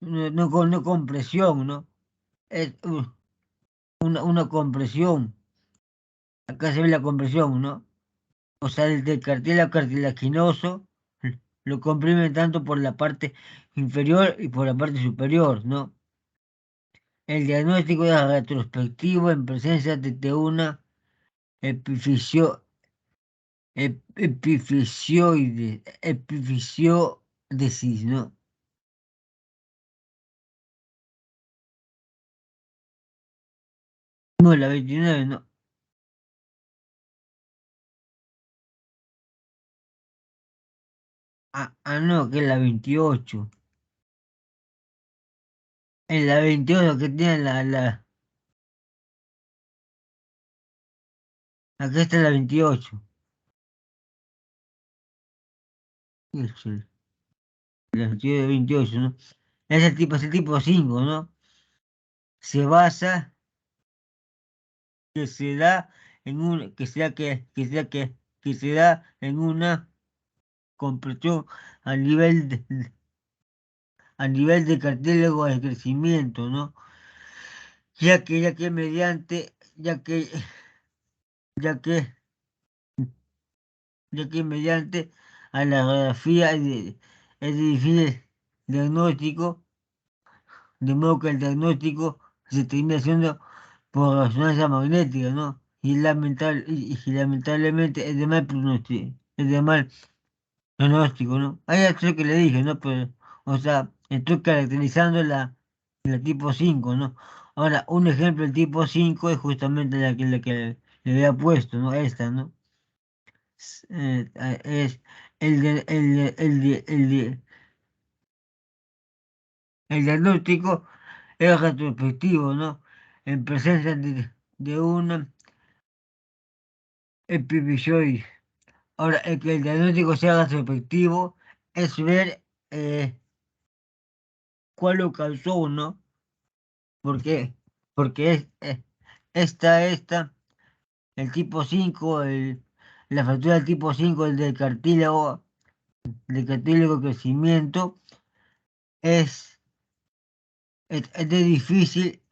no compresión, ¿no? Es una compresión. Acá se ve la compresión, ¿no? O sea, el del cartílago cartilaginoso lo comprimen tanto por la parte inferior y por la parte superior, ¿no? El diagnóstico es retrospectivo en presencia de una epifisio, epifisiodesis, ¿no? No, la 29, no. No, que es la 28. En la 28 que tiene acá está la 28. Eso, la 28, ¿no? Es el tipo 5, ¿no? Se basa que se da en un, que se da en una compresión a nivel a nivel de cartílago de crecimiento, ¿no? Ya que mediante, ya que, ya que mediante a la radiografía es difícil diagnóstico, de modo que el diagnóstico se termina haciendo por resonancia magnética, ¿no? Y lamentablemente es de mal pronóstico, es de mal pronóstico, ¿no? Hay eso que le dije, ¿no? Pero, o sea, estoy caracterizando la tipo 5, ¿no? Ahora, un ejemplo del tipo 5 es justamente la que le había puesto, ¿no? Esta, ¿no? Es el diagnóstico es retrospectivo, ¿no? En presencia de una epifisiosis. Ahora, el que el diagnóstico sea retrospectivo es ver cuál lo causó, ¿no? ¿Por qué? Porque esta, el tipo 5 la fractura del tipo 5 el del cartílago crecimiento, es, es de difícil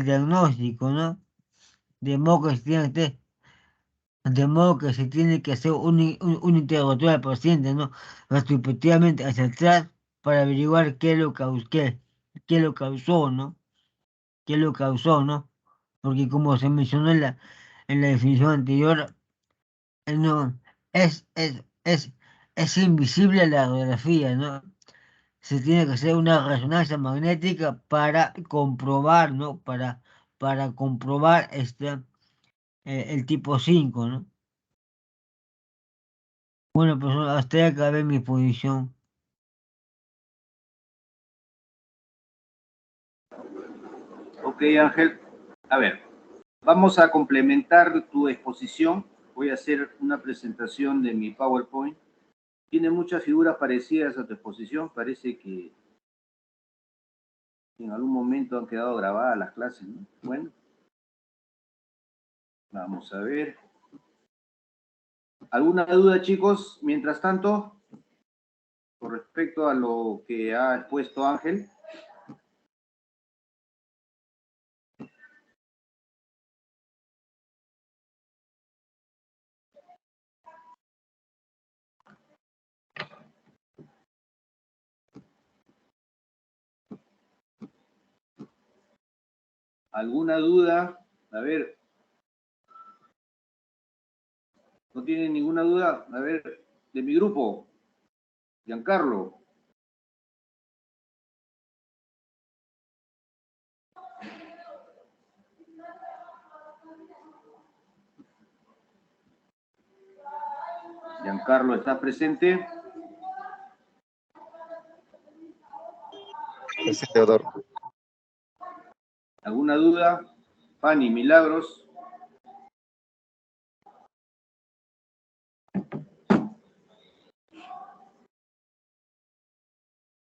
diagnóstico, ¿no? De modo que se tiene de modo que se tiene que hacer un interrogatorio al paciente, ¿no? Retrospectivamente hacia atrás para averiguar qué lo causó, ¿no? ¿Qué lo causó, no? Porque como se mencionó en la definición anterior, no, es, es, es, es invisible la radiografía, ¿no? Se tiene que hacer una resonancia magnética para comprobar, ¿no? Para comprobar el tipo 5, ¿no? Bueno, pues hasta ahí acabé mi posición. Ok, Ángel. A ver, vamos a complementar tu exposición. Voy a hacer una presentación de mi PowerPoint. Tiene muchas figuras parecidas a tu exposición. Parece que en algún momento han quedado grabadas las clases, ¿no? Bueno, vamos a ver. ¿Alguna duda, chicos? Mientras tanto, con respecto a lo que ha expuesto Ángel. ¿Alguna duda? A ver, ¿no tienen ninguna duda? A ver, de mi grupo, Giancarlo. Giancarlo, ¿estás presente? Sí, Teodoro. ¿Alguna duda? Fanny, Milagros.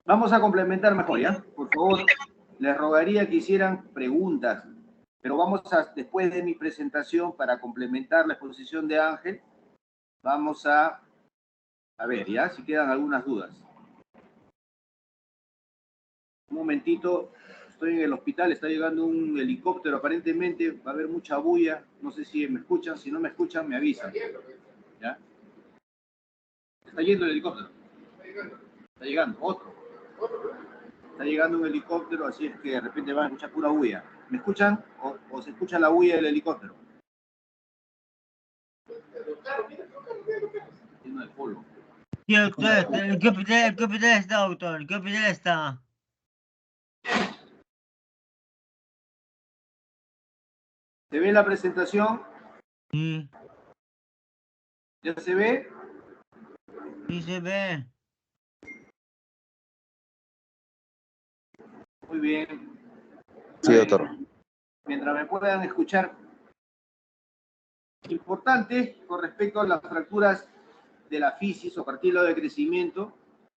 Vamos a complementar mejor, ¿ya? Por favor, les rogaría que hicieran preguntas, pero después de mi presentación, para complementar la exposición de Ángel, vamos a ver, ¿ya? Si quedan algunas dudas. Un momentito, estoy en el hospital, está llegando un helicóptero, aparentemente va a haber mucha bulla, no sé si me escuchan, si no me escuchan me avisan. ¿Ya? Está yendo el helicóptero. Está llegando, otro. Está llegando un helicóptero, así es que de repente van a escuchar pura bulla. ¿Me escuchan? ¿O se escucha la bulla del helicóptero? Lleno de polvo. Sí, doctor, ¿en qué hospital está, doctor? ¿En qué hospital está? ¿Se ve la presentación? Sí, ¿Ya se ve? sí se ve. Muy bien. Sí, doctor. Mientras me puedan escuchar. Importante con respecto a las fracturas de la fisis o cartílago de crecimiento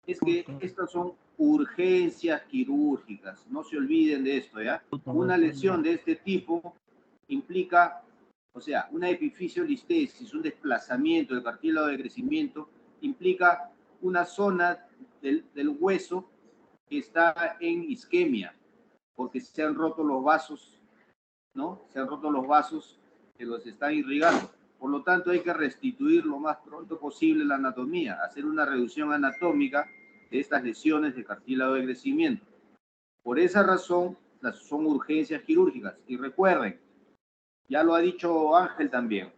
es que estas son urgencias quirúrgicas. No se olviden de esto, ¿ya? Una lesión de este tipo implica, o sea, una epifisiolistesis, un desplazamiento del cartílago de crecimiento, implica una zona del hueso que está en isquemia, porque se han roto los vasos, ¿no? Se han roto los vasos que los están irrigando. Por lo tanto, hay que restituir lo más pronto posible la anatomía, hacer una reducción anatómica de estas lesiones de cartílago de crecimiento. Por esa razón, son urgencias quirúrgicas. Y recuerden, ya lo ha dicho Ángel también,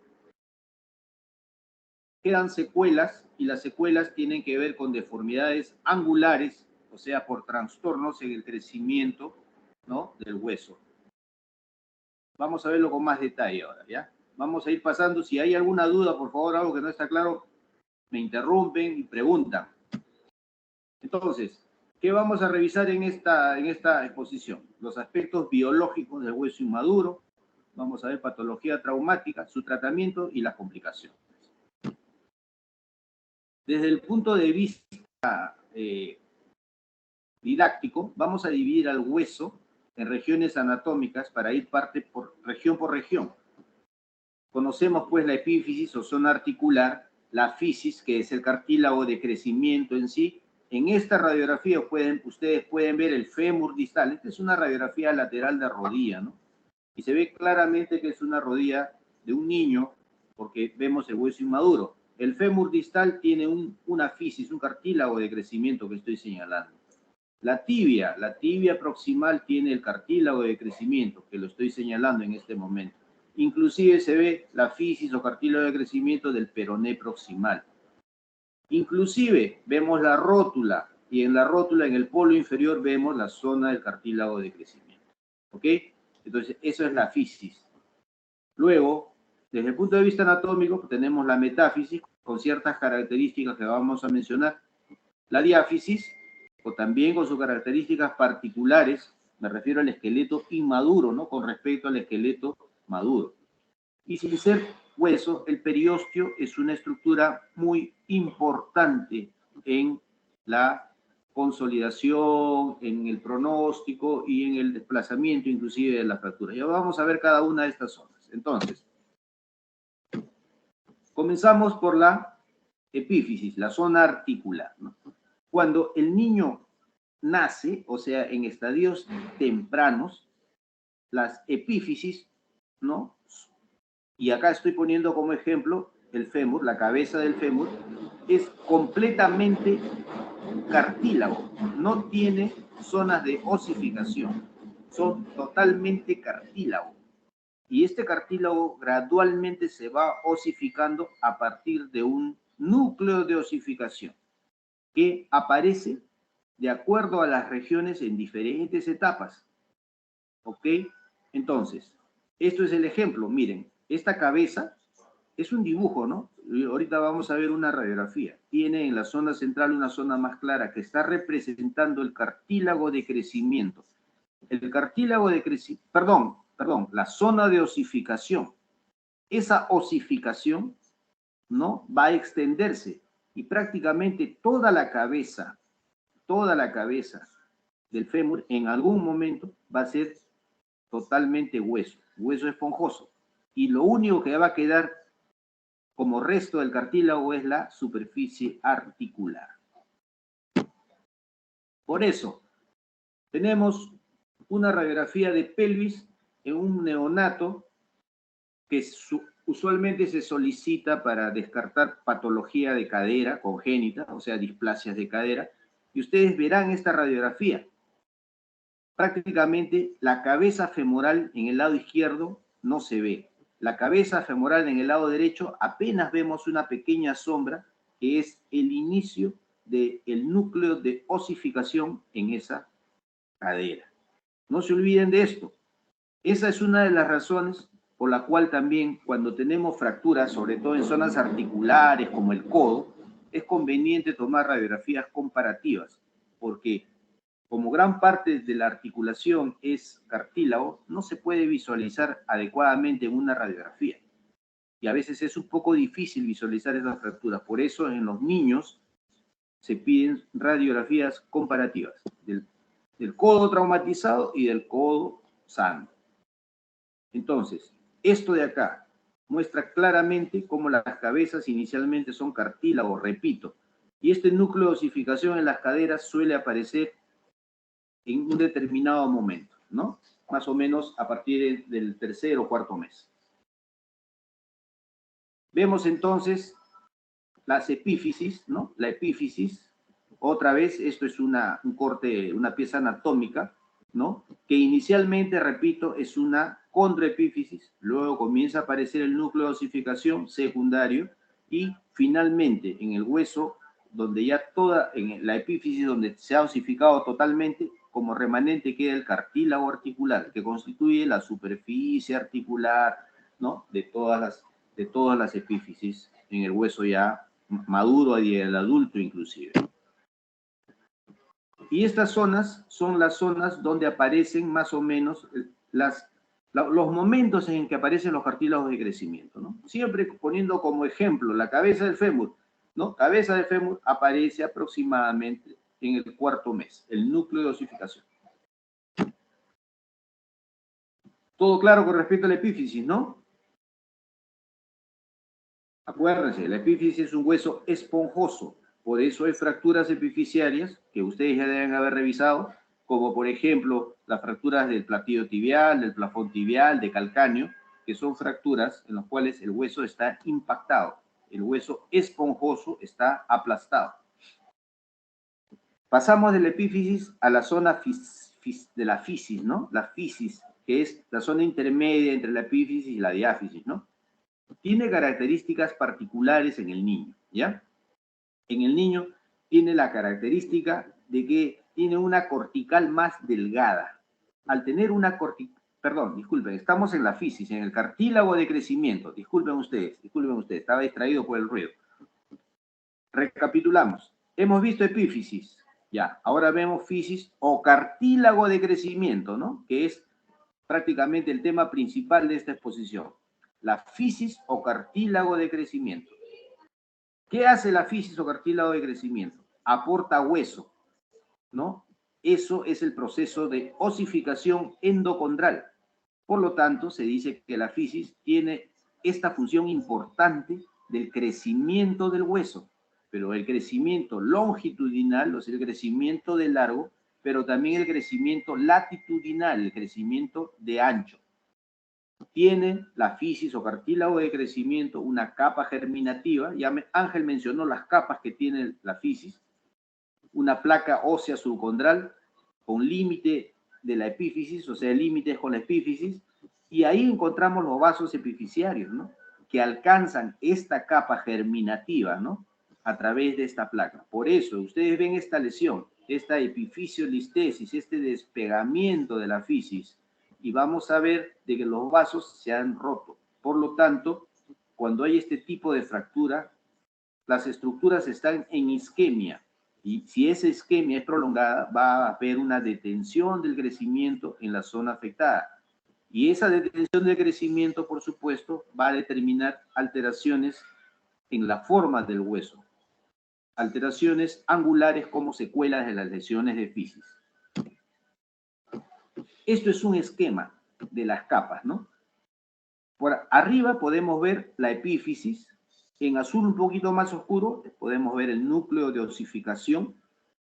quedan secuelas y las secuelas tienen que ver con deformidades angulares, o sea, por trastornos en el crecimiento, ¿no?, del hueso. Vamos a verlo con más detalle ahora, ¿ya? Vamos a ir pasando. Si hay alguna duda, por favor, algo que no está claro, me interrumpen y preguntan. Entonces, ¿qué vamos a revisar en esta exposición? Los aspectos biológicos del hueso inmaduro. Vamos a ver patología traumática, su tratamiento y las complicaciones. Desde el punto de vista didáctico, vamos a dividir al hueso en regiones anatómicas para ir por región. Conocemos pues la epífisis o zona articular, la fisis, que es el cartílago de crecimiento en sí. En esta radiografía ustedes pueden ver el fémur distal. Esta es una radiografía lateral de rodilla, ¿no? Y se ve claramente que es una rodilla de un niño porque vemos el hueso inmaduro. El fémur distal tiene una fisis, un cartílago de crecimiento que estoy señalando. La tibia proximal tiene el cartílago de crecimiento que lo estoy señalando en este momento. Inclusive se ve la fisis o cartílago de crecimiento del peroné proximal. Inclusive vemos la rótula y en la rótula, en el polo inferior, vemos la zona del cartílago de crecimiento. ¿Ok? Entonces, eso es la fisis. Luego, desde el punto de vista anatómico, tenemos la metáfisis con ciertas características que vamos a mencionar. La diáfisis, o también con sus características particulares, me refiero al esqueleto inmaduro, ¿no?, con respecto al esqueleto maduro. Y sin ser hueso, el periósteo es una estructura muy importante en la consolidación, en el pronóstico y en el desplazamiento inclusive de la fractura. Ya vamos a ver cada una de estas zonas. Entonces, comenzamos por la epífisis, la zona articular, ¿no? Cuando el niño nace, o sea, en estadios tempranos, las epífisis, ¿no? Y acá estoy poniendo como ejemplo el fémur, la cabeza del fémur, es completamente cartílago, no tiene zonas de osificación, son totalmente cartílago. Y este cartílago gradualmente se va osificando a partir de un núcleo de osificación que aparece de acuerdo a las regiones en diferentes etapas. ¿Ok? Entonces, esto es el ejemplo. Miren, esta cabeza es un dibujo, ¿no? Y ahorita vamos a ver una radiografía. Tiene en la zona central una zona más clara que está representando el cartílago de crecimiento. El cartílago de crecimiento, perdón, la zona de osificación. Esa osificación, ¿no?, va a extenderse y prácticamente toda la cabeza del fémur en algún momento va a ser totalmente hueso esponjoso. Y lo único que va a quedar como resto del cartílago es la superficie articular. Por eso, Tenemos una radiografía de pelvis en un neonato que usualmente se solicita para descartar patología de cadera congénita, o sea, displasias de cadera, y ustedes verán esta radiografía. Prácticamente la cabeza femoral en el lado izquierdo no se ve. La cabeza femoral en el lado derecho apenas vemos una pequeña sombra que es el inicio del núcleo de osificación en esa cadera. No se olviden de esto. Esa es una de las razones por la cual también cuando tenemos fracturas, sobre todo en zonas articulares como el codo, es conveniente tomar radiografías comparativas, porque como gran parte de la articulación es cartílago, no se puede visualizar adecuadamente en una radiografía. Y a veces es un poco difícil visualizar esas fracturas. Por eso en los niños se piden radiografías comparativas del codo traumatizado y del codo sano. Entonces, esto de acá muestra claramente cómo las cabezas inicialmente son cartílago, repito, y este núcleo de osificación en las caderas suele aparecer en un determinado momento, ¿no? Más o menos a partir del tercer o cuarto mes. Vemos entonces las epífisis, ¿no? La epífisis, otra vez, esto es un corte, una pieza anatómica, ¿no? Que inicialmente, repito, es una contraepífisis, luego comienza a aparecer el núcleo de osificación secundario y finalmente en el hueso, donde ya en la epífisis donde se ha osificado totalmente, como remanente queda el cartílago articular, que constituye la superficie articular, ¿no? de todas las epífisis en el hueso ya maduro y el adulto inclusive. Y estas zonas son las zonas donde aparecen más o menos los momentos en que aparecen los cartílagos de crecimiento, ¿no? Siempre poniendo como ejemplo la cabeza del fémur, ¿no? Cabeza del fémur aparece aproximadamente en el cuarto mes, el núcleo de osificación. Todo claro con respecto a la epífisis, ¿no? Acuérdense, la epífisis es un hueso esponjoso, por eso hay fracturas epifisiarias que ustedes ya deben haber revisado, como por ejemplo las fracturas del platillo tibial, del plafón tibial, de calcáneo, que son fracturas en las cuales el hueso está impactado, el hueso esponjoso está aplastado. Pasamos de la epífisis a la zona de la fisis, ¿no? La fisis, que es la zona intermedia entre la epífisis y la diáfisis, ¿no? Tiene características particulares en el niño, ¿ya? En el niño tiene la característica de que tiene una cortical más delgada. Al tener una perdón, disculpen, estamos en la fisis, en el cartílago de crecimiento. Disculpen ustedes, estaba distraído por el ruido. Recapitulamos. Hemos visto epífisis, ya. Ahora vemos fisis o cartílago de crecimiento, ¿no? Que es prácticamente el tema principal de esta exposición. La fisis o cartílago de crecimiento. ¿Qué hace la fisis o cartílago de crecimiento? Aporta hueso, ¿no? Eso es el proceso de osificación endocondral. Por lo tanto, se dice que la fisis tiene esta función importante del crecimiento del hueso, pero el crecimiento longitudinal, o sea, el crecimiento de largo, pero también el crecimiento latitudinal, el crecimiento de ancho. Tiene la fisis o cartílago de crecimiento una capa germinativa, ya Ángel mencionó las capas que tiene la fisis, una placa ósea subcondral con límite de la epífisis, o sea, límites con la epífisis, y ahí encontramos los vasos epifisiarios, ¿no? Que alcanzan esta capa germinativa, ¿no? A través de esta placa. Por eso, ustedes ven esta lesión, esta epifisiolistesis, este despegamiento de la fisis, y vamos a ver de que los vasos se han roto. Por lo tanto, cuando hay este tipo de fractura, las estructuras están en isquemia, y si esa isquemia es prolongada, va a haber una detención del crecimiento en la zona afectada. Y esa detención del crecimiento, por supuesto, va a determinar alteraciones en la forma del hueso. Alteraciones angulares como secuelas de las lesiones de fisis. Esto es un esquema de las capas, ¿no? Por arriba podemos ver la epífisis. En azul un poquito más oscuro podemos ver el núcleo de osificación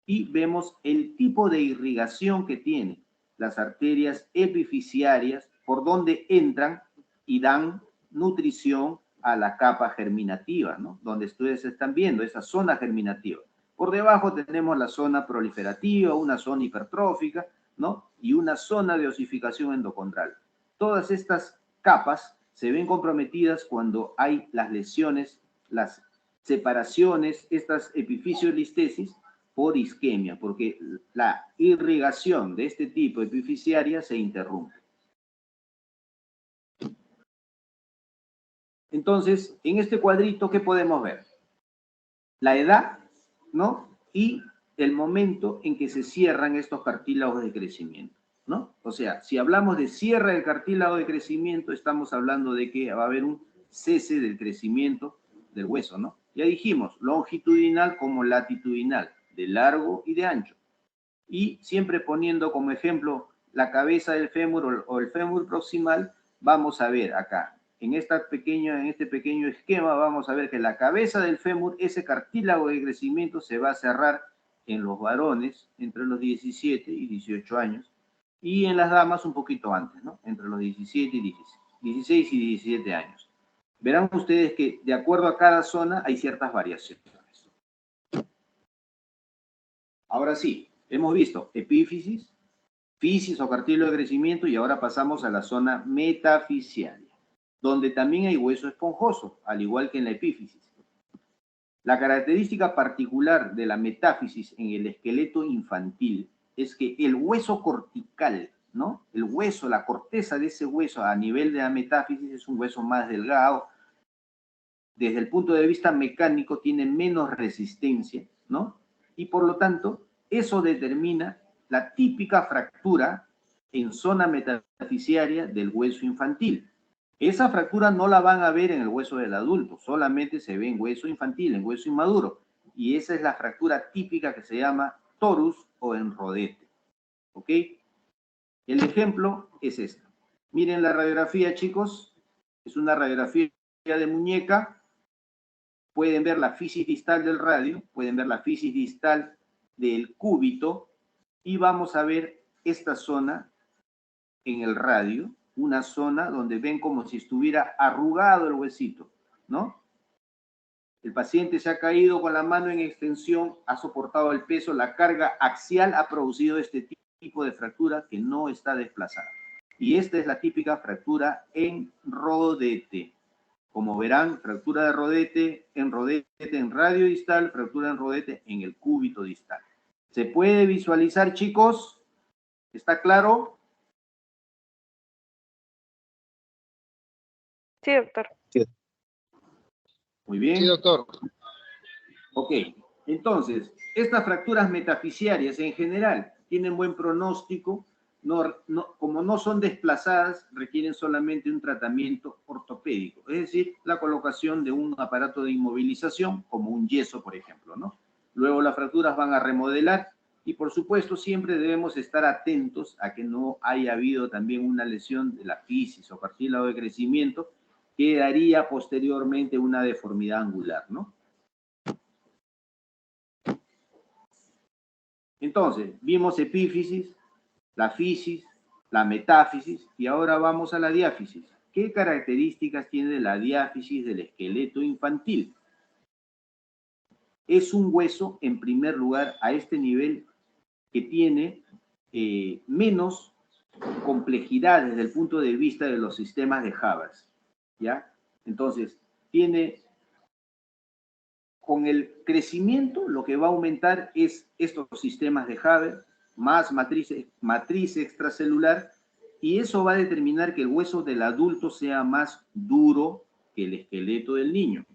y vemos el tipo de irrigación que tiene las arterias epifisiarias, por donde entran y dan nutrición a la capa germinativa, ¿no? Donde ustedes están viendo esa zona germinativa. Por debajo tenemos la zona proliferativa, una zona hipertrófica, ¿no? Y una zona de osificación endocondral. Todas estas capas se ven comprometidas cuando hay las lesiones, las separaciones, estas epifisiolistesis por isquemia, porque la irrigación de este tipo epifisiaria se interrumpe. Entonces, en este cuadrito, ¿qué podemos ver? La edad, ¿no? Y el momento en que se cierran estos cartílagos de crecimiento, ¿no? O sea, si hablamos de cierre del cartílago de crecimiento, estamos hablando de que va a haber un cese del crecimiento del hueso, ¿no? Ya dijimos, longitudinal como latitudinal, de largo y de ancho. Y siempre poniendo como ejemplo la cabeza del fémur o el fémur proximal, vamos a ver acá, en este pequeño esquema, vamos a ver que la cabeza del fémur, ese cartílago de crecimiento se va a cerrar en los varones entre los 17 y 18 años, y en las damas un poquito antes, ¿no? Entre los 17 y 16 y 17 años. Verán ustedes que de acuerdo a cada zona hay ciertas variaciones. Ahora sí, hemos visto epífisis, fisis o cartílago de crecimiento, y ahora pasamos a la zona metafisiaria, donde también hay hueso esponjoso, al igual que en la epífisis. La característica particular de la metáfisis en el esqueleto infantil es que el hueso cortical, ¿no? El hueso, la corteza de ese hueso a nivel de la metáfisis es un hueso más delgado. Desde el punto de vista mecánico tiene menos resistencia, ¿no? Y por lo tanto, eso determina la típica fractura en zona metafisiaria del hueso infantil. Esa fractura no la van a ver en el hueso del adulto, solamente se ve en hueso infantil, en hueso inmaduro. Y esa es la fractura típica que se llama torus o enrodete. ¿Ok? El ejemplo es esta. Miren la radiografía, chicos. Es una radiografía de muñeca. Pueden ver la fisis distal del radio, pueden ver la fisis distal del cúbito, y vamos a ver esta zona en el radio, una zona donde ven como si estuviera arrugado el huesito, ¿no? El paciente se ha caído con la mano en extensión, ha soportado el peso, la carga axial ha producido este tipo de fractura que no está desplazada. Y esta es la típica fractura en rodete. Como verán, fractura de rodete en radio distal, fractura en rodete en el cúbito distal. ¿Se puede visualizar, chicos? ¿Está claro? Sí, doctor. Muy bien. Sí, doctor. Ok, entonces, estas fracturas metafisiarias en general tienen buen pronóstico, como no son desplazadas, requieren solamente un tratamiento ortopédico, es decir, la colocación de un aparato de inmovilización, como un yeso, por ejemplo, ¿no? Luego las fracturas van a remodelar y, por supuesto, siempre debemos estar atentos a que no haya habido también una lesión de la fisis o cartílago de crecimiento que daría posteriormente una deformidad angular, ¿no? Entonces, vimos epífisis, la fisis, la metáfisis, y ahora vamos a la diáfisis. ¿Qué características tiene la diáfisis del esqueleto infantil? Es un hueso, en primer lugar, a este nivel, que tiene menos complejidad desde el punto de vista de los sistemas de Haber, ¿ya? Entonces, tiene... Con el crecimiento, lo que va a aumentar es estos sistemas de Haber, más matriz extracelular, y eso va a determinar que el hueso del adulto sea más duro que el esqueleto del niño.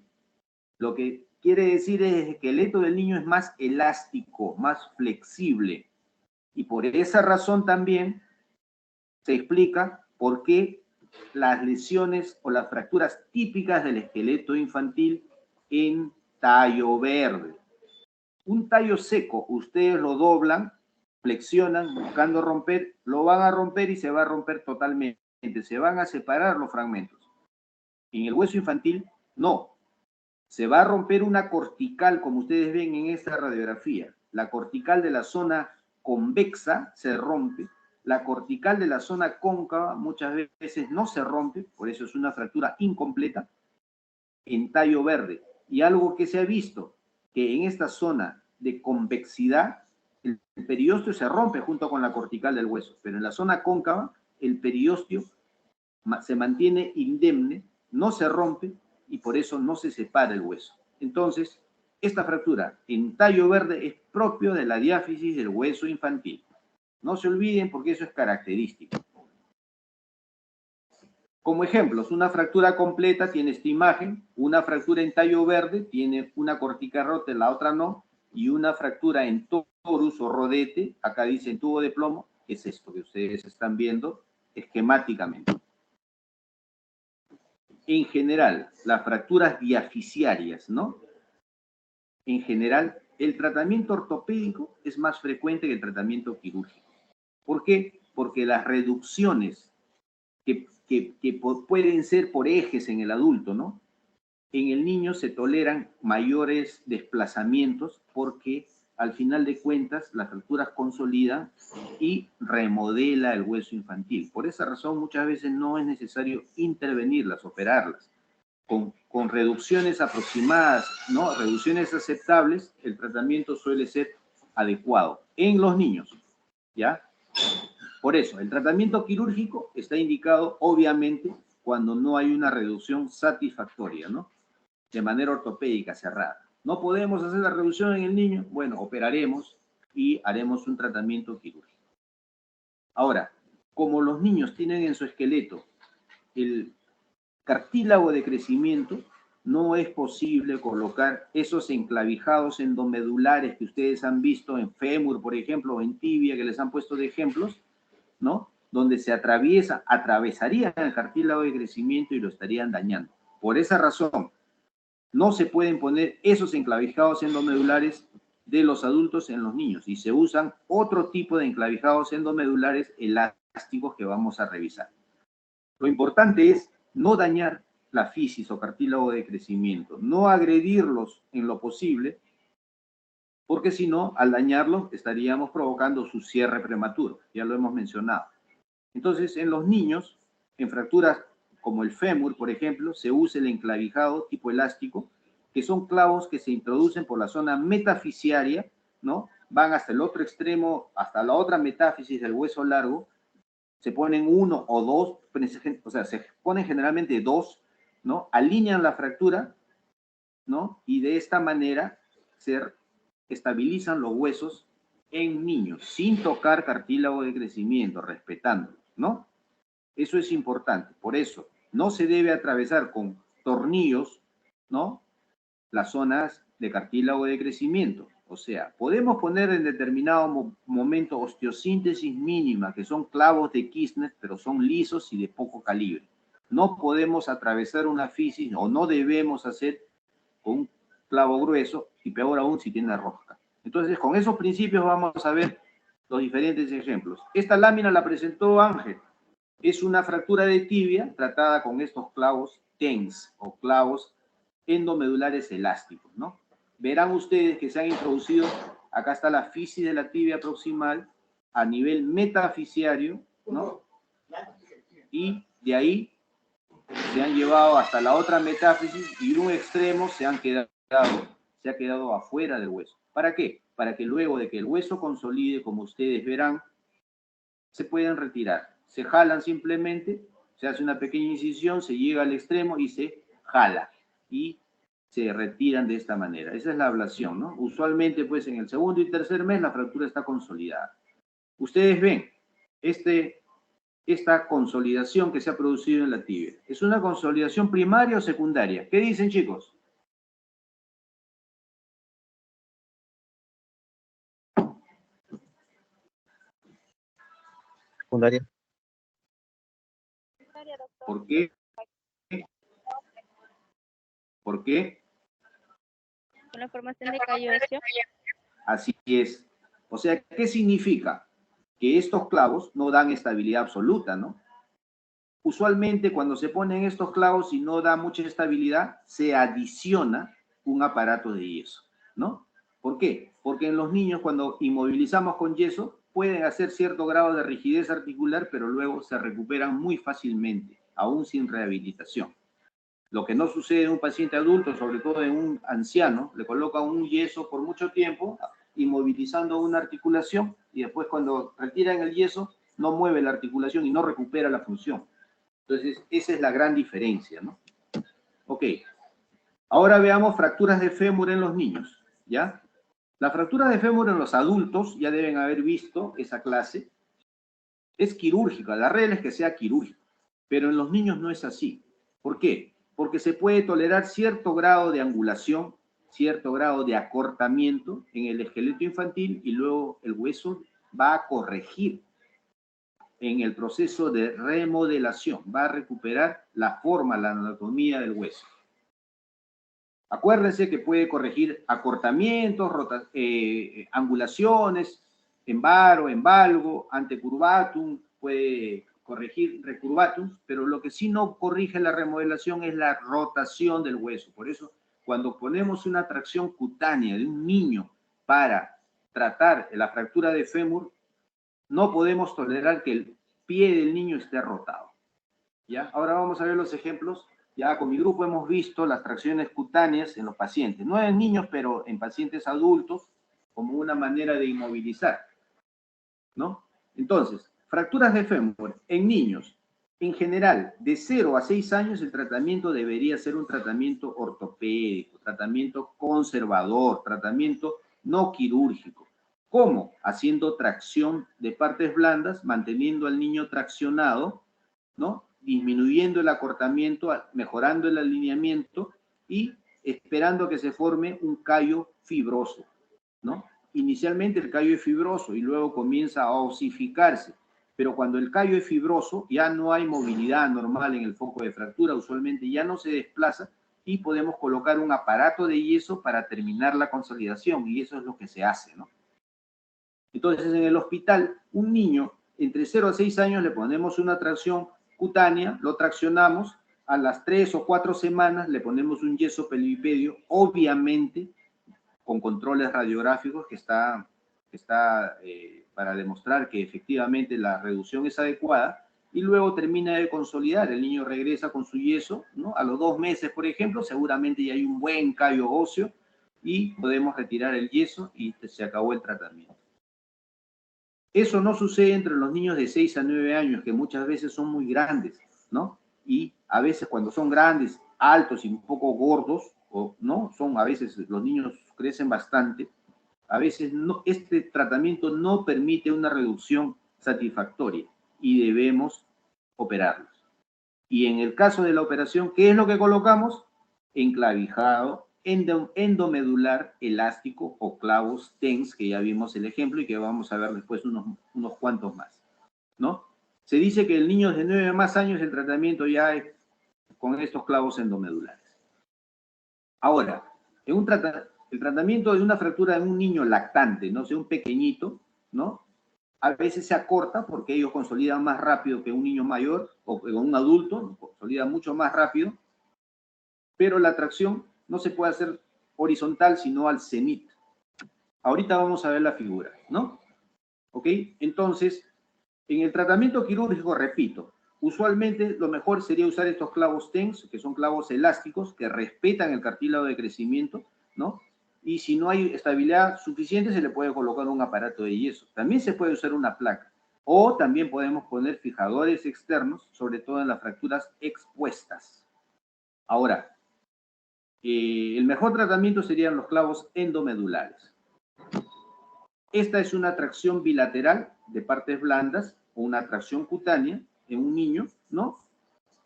Lo que quiere decir es que el esqueleto del niño es más elástico, más flexible, y por esa razón también se explica por qué las lesiones o las fracturas típicas del esqueleto infantil en tallo verde. Un tallo seco, ustedes lo doblan, flexionan, buscando romper, lo van a romper y se va a romper totalmente. Se van a separar los fragmentos. En el hueso infantil, no. Se va a romper una cortical, como ustedes ven en esta radiografía. La cortical de la zona convexa se rompe, la cortical de la zona cóncava muchas veces no se rompe, por eso es una fractura incompleta en tallo verde. Y algo que se ha visto, que en esta zona de convexidad, el periósteo se rompe junto con la cortical del hueso, pero en la zona cóncava, el periósteo se mantiene indemne, no se rompe y por eso no se separa el hueso. Entonces, esta fractura en tallo verde es propio de la diáfisis del hueso infantil. No se olviden porque eso es característico. Como ejemplos, una fractura completa tiene esta imagen, una fractura en tallo verde tiene una cortical rota, la otra no, y una fractura en torus o rodete, acá dice en tubo de plomo, que es esto que ustedes están viendo esquemáticamente. En general, las fracturas diafisiarias, ¿no? En general, el tratamiento ortopédico es más frecuente que el tratamiento quirúrgico. ¿Por qué? Porque las reducciones que pueden ser por ejes en el adulto, ¿no? En el niño se toleran mayores desplazamientos porque al final de cuentas las fracturas consolidan y remodela el hueso infantil. Por esa razón muchas veces no es necesario intervenirlas, operarlas. Con reducciones aproximadas, ¿no? Reducciones aceptables, el tratamiento suele ser adecuado en los niños, ¿ya? Por eso, el tratamiento quirúrgico está indicado, obviamente, cuando no hay una reducción satisfactoria, ¿no? De manera ortopédica cerrada. ¿No podemos hacer la reducción en el niño? Bueno, operaremos y haremos un tratamiento quirúrgico. Ahora, como los niños tienen en su esqueleto el cartílago de crecimiento, no es posible colocar esos enclavijados endomedulares que ustedes han visto en fémur, por ejemplo, o en tibia, que les han puesto de ejemplos, ¿no? Donde se atravesarían el cartílago de crecimiento y lo estarían dañando. Por esa razón, no se pueden poner esos enclavijados endomedulares de los adultos en los niños y se usan otro tipo de enclavijados endomedulares elásticos que vamos a revisar. Lo importante es no dañar la fisis o cartílago de crecimiento, no agredirlos en lo posible, porque si no, al dañarlos estaríamos provocando su cierre prematuro, ya lo hemos mencionado. Entonces, en los niños, en fracturas como el fémur, por ejemplo, se usa el enclavijado tipo elástico, que son clavos que se introducen por la zona metafisiaria, ¿no? Van hasta el otro extremo, hasta la otra metáfisis del hueso largo, se ponen uno o dos, o sea, se ponen generalmente dos, ¿no? Alinean la fractura, ¿no? Y de esta manera se estabilizan los huesos en niños, sin tocar cartílago de crecimiento, respetándolo, ¿no? Eso es importante. Por eso, no se debe atravesar con tornillos, ¿no? Las zonas de cartílago de crecimiento. O sea, podemos poner en determinado momento osteosíntesis mínima, que son clavos de Kirchner, pero son lisos y de poco calibre. No podemos atravesar una fisis, o no debemos hacer con un clavo grueso, y peor aún si tiene rosca. Entonces, con esos principios vamos a ver los diferentes ejemplos. Esta lámina la presentó Ángel. Es una fractura de tibia tratada con estos clavos TENS o clavos endomedulares elásticos, ¿no? Verán ustedes que se han introducido, acá está la fisis de la tibia proximal a nivel metafisiario, ¿no? Y de ahí se han llevado hasta la otra metáfisis y en un extremo se ha quedado afuera del hueso. ¿Para qué? Para que luego de que el hueso consolide, como ustedes verán, se pueden retirar. Se jalan simplemente, se hace una pequeña incisión, se llega al extremo y se jala. Y se retiran de esta manera. Esa es la ablación, ¿no? Usualmente, pues, en el segundo y tercer mes la fractura está consolidada. Ustedes ven esta consolidación que se ha producido en la tibia. ¿Es una consolidación primaria o secundaria? ¿Qué dicen, chicos? Secundaria. ¿Por qué? ¿Por qué? Con la formación de callo óseo. Así es. O sea, ¿qué significa? Que estos clavos no dan estabilidad absoluta, ¿no? Usualmente cuando se ponen estos clavos y no da mucha estabilidad, se adiciona un aparato de yeso, ¿no? ¿Por qué? Porque en los niños cuando inmovilizamos con yeso pueden hacer cierto grado de rigidez articular, pero luego se recuperan muy fácilmente, aún sin rehabilitación. Lo que no sucede en un paciente adulto, sobre todo en un anciano, le colocan un yeso por mucho tiempo, inmovilizando una articulación, y después cuando retiran el yeso, no mueve la articulación y no recupera la función. Entonces, esa es la gran diferencia, ¿no? Ok. Ahora veamos fracturas de fémur en los niños, ¿ya? La fractura de fémur en los adultos, ya deben haber visto esa clase, es quirúrgica, la regla es que sea quirúrgica, pero en los niños no es así. ¿Por qué? Porque se puede tolerar cierto grado de angulación, cierto grado de acortamiento en el esqueleto infantil y luego el hueso va a corregir en el proceso de remodelación, va a recuperar la forma, la anatomía del hueso. Acuérdense que puede corregir acortamientos, angulaciones, en varo, en valgo, antecurvatum, puede corregir recurvatum, pero lo que sí no corrige la remodelación es la rotación del hueso. Por eso, cuando ponemos una tracción cutánea de un niño para tratar la fractura de fémur, no podemos tolerar que el pie del niño esté rotado. ¿Ya? Ahora vamos a ver los ejemplos. Ya con mi grupo hemos visto las tracciones cutáneas en los pacientes, no en niños, pero en pacientes adultos, como una manera de inmovilizar, ¿no? Entonces, fracturas de fémur en niños, en general, de 0 a 6 años, el tratamiento debería ser un tratamiento ortopédico, tratamiento conservador, tratamiento no quirúrgico. ¿Cómo? Haciendo tracción de partes blandas, manteniendo al niño traccionado, ¿no? Disminuyendo el acortamiento, mejorando el alineamiento y esperando que se forme un callo fibroso, ¿no? Inicialmente el callo es fibroso y luego comienza a osificarse, pero cuando el callo es fibroso ya no hay movilidad normal en el foco de fractura, usualmente ya no se desplaza y podemos colocar un aparato de yeso para terminar la consolidación y eso es lo que se hace, ¿no? Entonces en el hospital, un niño entre 0 a 6 años le ponemos una tracción cutánea, lo traccionamos, a las 3 o 4 semanas le ponemos un yeso pelvipedio, obviamente con controles radiográficos que está para demostrar que efectivamente la reducción es adecuada, y luego termina de consolidar, el niño regresa con su yeso, ¿no? A los 2 meses, por ejemplo, seguramente ya hay un buen callo óseo y podemos retirar el yeso y se acabó el tratamiento. Eso no sucede entre los niños de 6 a 9 años, que muchas veces son muy grandes, ¿no? Y a veces cuando son grandes, altos y un poco gordos, o no, a veces los niños crecen bastante, a veces no, este tratamiento no permite una reducción satisfactoria y debemos operarlos. Y en el caso de la operación, ¿qué es lo que colocamos? Enclavijado endomedular elástico o clavos TENS, que ya vimos el ejemplo y que vamos a ver después unos cuantos más, ¿no? Se dice que el niño de 9 más años el tratamiento ya es con estos clavos endomedulares. Ahora, el tratamiento de una fractura de un niño lactante, no sé, un pequeñito, ¿no? A veces se acorta porque ellos consolidan más rápido que un niño mayor o que un adulto, consolidan mucho más rápido, pero la tracción no se puede hacer horizontal, sino al cenit. Ahorita vamos a ver la figura, ¿no? ¿Ok? Entonces, en el tratamiento quirúrgico, repito, usualmente lo mejor sería usar estos clavos TENS, que son clavos elásticos, que respetan el cartílago de crecimiento, ¿no? Y si no hay estabilidad suficiente, se le puede colocar un aparato de yeso. También se puede usar una placa. O también podemos poner fijadores externos, sobre todo en las fracturas expuestas. Ahora, el mejor tratamiento serían los clavos endomedulares. Esta es una tracción bilateral de partes blandas o una tracción cutánea en un niño, ¿no?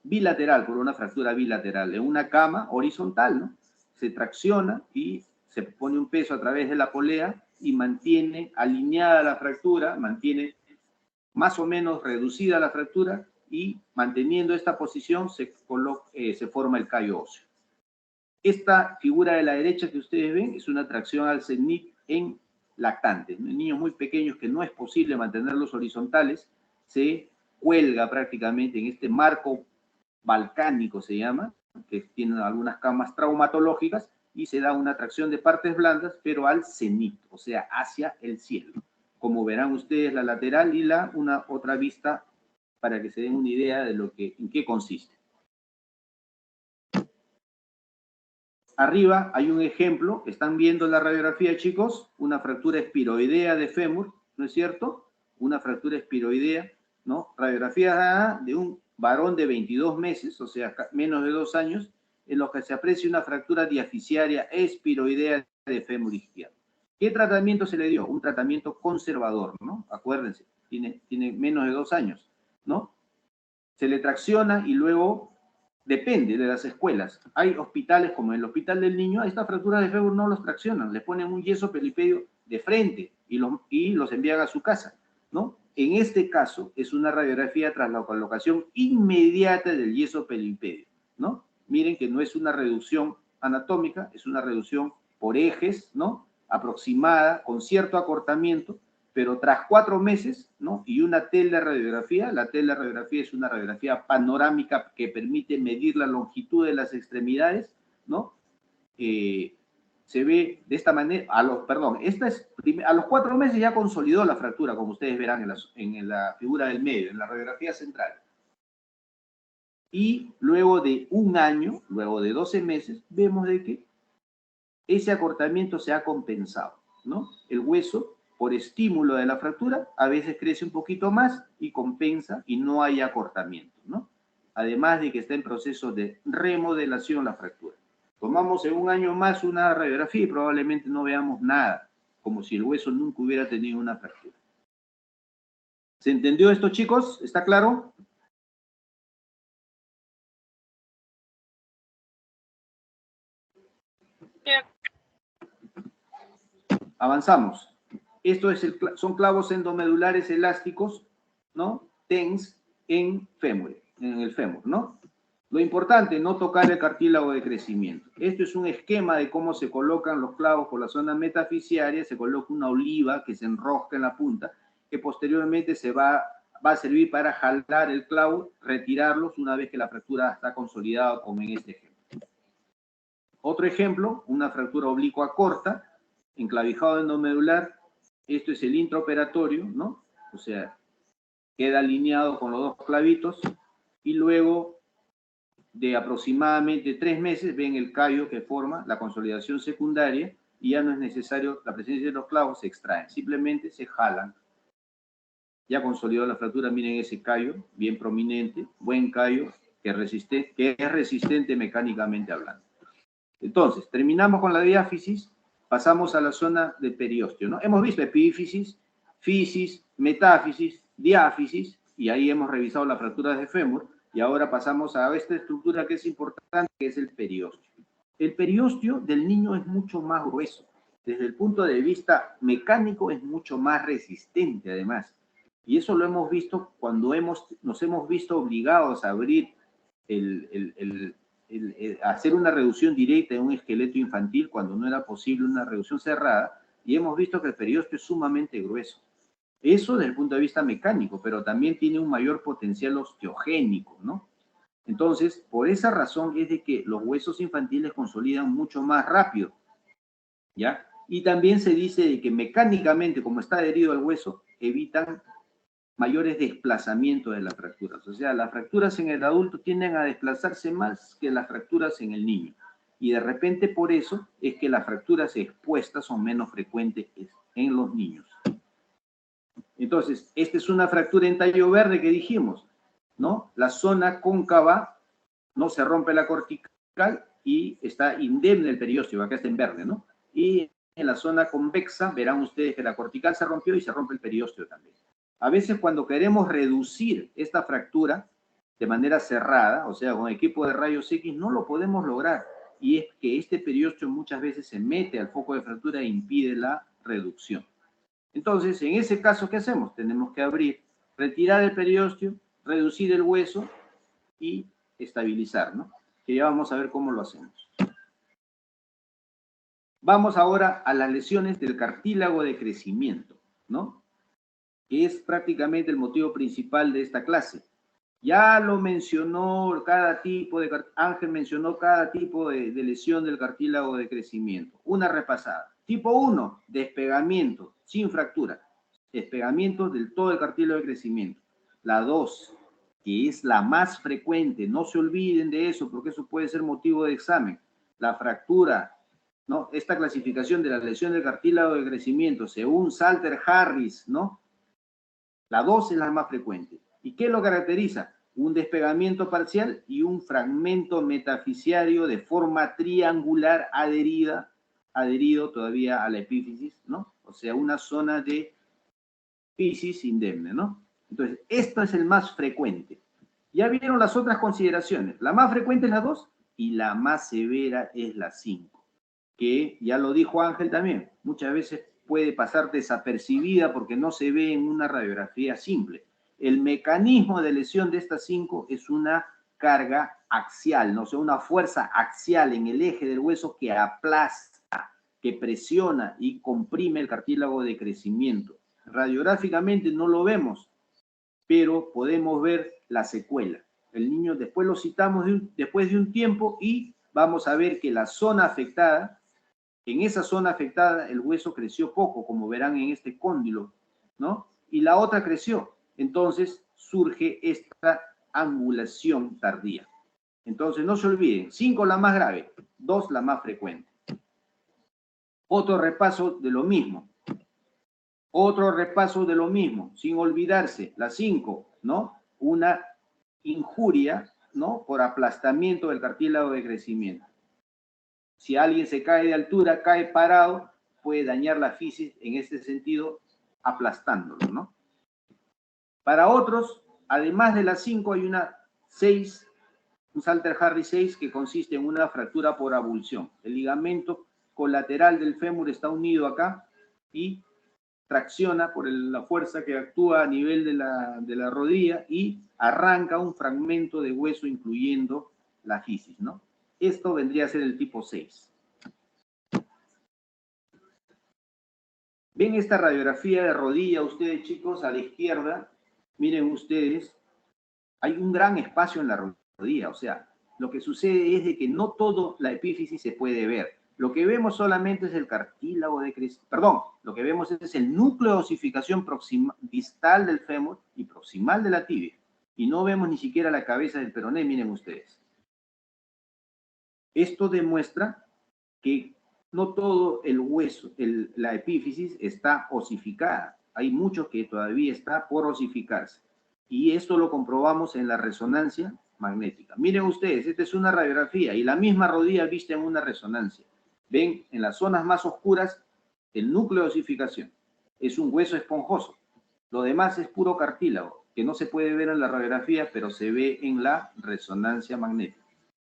Bilateral, por una fractura bilateral, en una cama horizontal, ¿no? Se tracciona y se pone un peso a través de la polea y mantiene alineada la fractura, mantiene más o menos reducida la fractura y manteniendo esta posición se forma el callo óseo. Esta figura de la derecha que ustedes ven es una tracción al cenit en lactantes. En niños muy pequeños que no es posible mantenerlos horizontales, se cuelga prácticamente en este marco balcánico, se llama, que tiene algunas camas traumatológicas, y se da una tracción de partes blandas, pero al cenit, o sea, hacia el cielo. Como verán ustedes, la lateral y una otra vista para que se den una idea de en qué consiste. Arriba hay un ejemplo, están viendo la radiografía, chicos, una fractura espiroidea de fémur, ¿no es cierto? Una fractura espiroidea, ¿no? Radiografía de un varón de 22 meses, o sea, menos de 2 años, en los que se aprecia una fractura diaficiaria espiroidea de fémur izquierdo. ¿Qué tratamiento se le dio? Un tratamiento conservador, ¿no? Acuérdense, tiene menos de 2 años, ¿no? Se le tracciona y luego depende de las escuelas. Hay hospitales como el Hospital del Niño, a estas fracturas de fémur no los traccionan, les ponen un yeso peripedio de frente y los envían a su casa, ¿no? En este caso es una radiografía tras la colocación inmediata del yeso peripedio, ¿no? Miren que no es una reducción anatómica, es una reducción por ejes, ¿no? Aproximada, con cierto acortamiento, pero tras 4 meses, ¿no? Y una teleradiografía, la teleradiografía es una radiografía panorámica que permite medir la longitud de las extremidades, ¿no? Se ve de esta manera, a los 4 meses ya consolidó la fractura, como ustedes verán en la figura del medio, en la radiografía central. Y luego de 1 año, luego de 12 meses, vemos de que ese acortamiento se ha compensado, ¿no? El hueso, por estímulo de la fractura, a veces crece un poquito más y compensa y no hay acortamiento, ¿no? Además de que está en proceso de remodelación la fractura. Tomamos en 1 año más una radiografía y probablemente no veamos nada, como si el hueso nunca hubiera tenido una fractura. ¿Se entendió esto, chicos? ¿Está claro? Avanzamos. Esto son clavos endomedulares elásticos, ¿no? TENS en el fémur, ¿no? Lo importante, no tocar el cartílago de crecimiento. Esto es un esquema de cómo se colocan los clavos por la zona metafisiaria. Se coloca una oliva que se enrosca en la punta, que posteriormente va a servir para jalar el clavo, retirarlos una vez que la fractura está consolidada, como en este ejemplo. Otro ejemplo, una fractura oblicua corta, enclavijado endomedular. Esto es el intraoperatorio, ¿no? O sea, queda alineado con los 2 clavitos y luego de aproximadamente 3 meses ven el callo que forma la consolidación secundaria y ya no es necesario la presencia de los clavos, se extraen, simplemente se jalan. Ya consolidó la fractura, miren ese callo, bien prominente, buen callo, que es resistente mecánicamente hablando. Entonces, terminamos con la diáfisis, pasamos a la zona del periósteo, ¿no? Hemos visto epífisis, fisis, metáfisis, diáfisis, y ahí hemos revisado las fracturas de fémur, y ahora pasamos a esta estructura que es importante, que es el periósteo. El periósteo del niño es mucho más grueso. Desde el punto de vista mecánico es mucho más resistente, además. Y eso lo hemos visto cuando nos hemos visto obligados a abrir hacer una reducción directa de un esqueleto infantil cuando no era posible una reducción cerrada, y hemos visto que el periósteo es sumamente grueso. Eso desde el punto de vista mecánico, pero también tiene un mayor potencial osteogénico, ¿no? Entonces, por esa razón es de que los huesos infantiles consolidan mucho más rápido, ¿ya? Y también se dice de que mecánicamente, como está adherido al hueso, evitan mayores desplazamientos de las fracturas. O sea, las fracturas en el adulto tienden a desplazarse más que las fracturas en el niño. Y de repente por eso es que las fracturas expuestas son menos frecuentes en los niños. Entonces, esta es una fractura en tallo verde que dijimos, ¿no? La zona cóncava, no se rompe la cortical y está indemne el periósteo, acá está en verde, ¿no? Y en la zona convexa verán ustedes que la cortical se rompió y se rompe el periósteo también. A veces cuando queremos reducir esta fractura de manera cerrada, o sea, con equipo de rayos X, no lo podemos lograr. Y es que este periósteo muchas veces se mete al foco de fractura e impide la reducción. Entonces, en ese caso, ¿qué hacemos? Tenemos que abrir, retirar el periósteo, reducir el hueso y estabilizar, ¿no? Que ya vamos a ver cómo lo hacemos. Vamos ahora a las lesiones del cartílago de crecimiento, ¿no? Que es prácticamente el motivo principal de esta clase. Ya lo mencionó cada tipo de, Ángel mencionó cada tipo de lesión del cartílago de crecimiento. Una repasada. Tipo 1, despegamiento, sin fractura. Despegamiento del todo el cartílago de crecimiento. La 2, que es la más frecuente, no se olviden de eso, porque eso puede ser motivo de examen. La fractura, ¿no? Esta clasificación de la lesión del cartílago de crecimiento, según Salter-Harris, ¿no? La 2 es la más frecuente. ¿Y qué lo caracteriza? Un despegamiento parcial y un fragmento metafisiario de forma triangular adherido todavía a la epífisis, ¿no? O sea, una zona de fisis indemne, ¿no? Entonces, esto es el más frecuente. Ya vieron las otras consideraciones. La más frecuente es la 2 y la más severa es la 5, que ya lo dijo Ángel también, muchas veces puede pasar desapercibida porque no se ve en una radiografía simple. El mecanismo de lesión de estas 5 es una carga axial, ¿no? O sea, una fuerza axial en el eje del hueso que aplasta, que presiona y comprime el cartílago de crecimiento. Radiográficamente no lo vemos, pero podemos ver la secuela. El niño después lo citamos después de un tiempo y vamos a ver que la zona afectada, en esa zona afectada el hueso creció poco, como verán en este cóndilo, ¿no? Y la otra creció. Entonces surge esta angulación tardía. Entonces no se olviden, 5 la más grave, 2 la más frecuente. Otro repaso de lo mismo. Otro repaso de lo mismo, sin olvidarse, la 5, ¿no? Una injuria, ¿no? Por aplastamiento del cartílago de crecimiento. Si alguien se cae de altura, cae parado, puede dañar la fisis en este sentido, aplastándolo, ¿no? Para otros, además de las 5, hay una 6, un Salter-Harris 6, que consiste en una fractura por abulsión. El ligamento colateral del fémur está unido acá y tracciona por la fuerza que actúa a nivel de la rodilla y arranca un fragmento de hueso incluyendo la fisis, ¿no? Esto vendría a ser el tipo 6. ¿Ven esta radiografía de rodilla ustedes, chicos? A la izquierda, miren ustedes, hay un gran espacio en la rodilla, o sea, lo que sucede es de que no todo la epífisis se puede ver. Lo que vemos solamente es el cartílago de crecimiento, perdón, lo que vemos es el núcleo de osificación distal del fémur y proximal de la tibia. Y no vemos ni siquiera la cabeza del peroné, miren ustedes. Esto demuestra que no todo el hueso, la epífisis está osificada. Hay mucho que todavía está por osificarse. Y esto lo comprobamos en la resonancia magnética. Miren ustedes, esta es una radiografía y la misma rodilla vista en una resonancia. Ven, en las zonas más oscuras, el núcleo de osificación. Es un hueso esponjoso. Lo demás es puro cartílago, que no se puede ver en la radiografía, pero se ve en la resonancia magnética.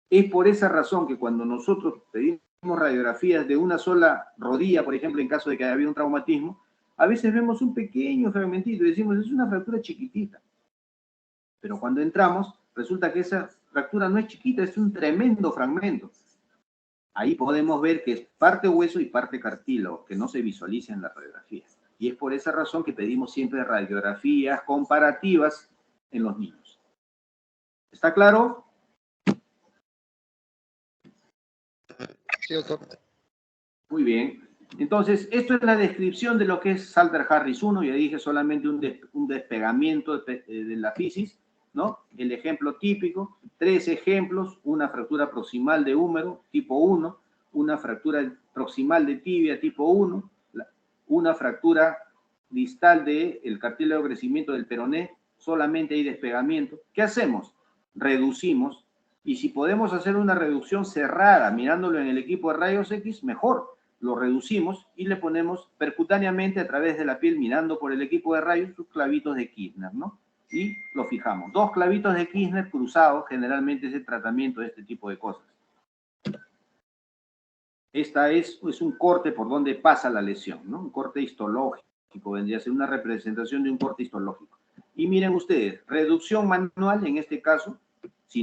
Es por esa razón que cuando nosotros pedimos radiografías de una sola rodilla, por ejemplo, en caso de que haya habido un traumatismo, a veces vemos un pequeño fragmentito y decimos, es una fractura chiquitita. Pero cuando entramos, resulta que esa fractura no es chiquita, es un tremendo fragmento. Ahí podemos ver que es parte hueso y parte cartílago, que no se visualiza en la radiografía. Y es por esa razón que pedimos siempre radiografías comparativas en los niños. ¿Está claro? Sí, doctor. Muy bien. Entonces, esto es la descripción de lo que es Salter-Harris 1. Ya dije solamente un despegamiento de la fisis, ¿no? El ejemplo típico, 3 ejemplos, una fractura proximal de húmero, tipo 1, una fractura proximal de tibia, tipo 1, una fractura distal del cartílago de crecimiento del peroné, solamente hay despegamiento. ¿Qué hacemos? Reducimos. Y si podemos hacer una reducción cerrada, mirándolo en el equipo de rayos X, mejor. Lo reducimos y le ponemos percutáneamente a través de la piel, mirando por el equipo de rayos, sus clavitos de Kirchner, ¿no? Y lo fijamos. 2 clavitos de Kirchner cruzados, generalmente es el tratamiento de este tipo de cosas. Esta es un corte por donde pasa la lesión, ¿no? Un corte histológico, vendría a ser una representación de un corte histológico. Y miren ustedes, reducción manual en este caso, si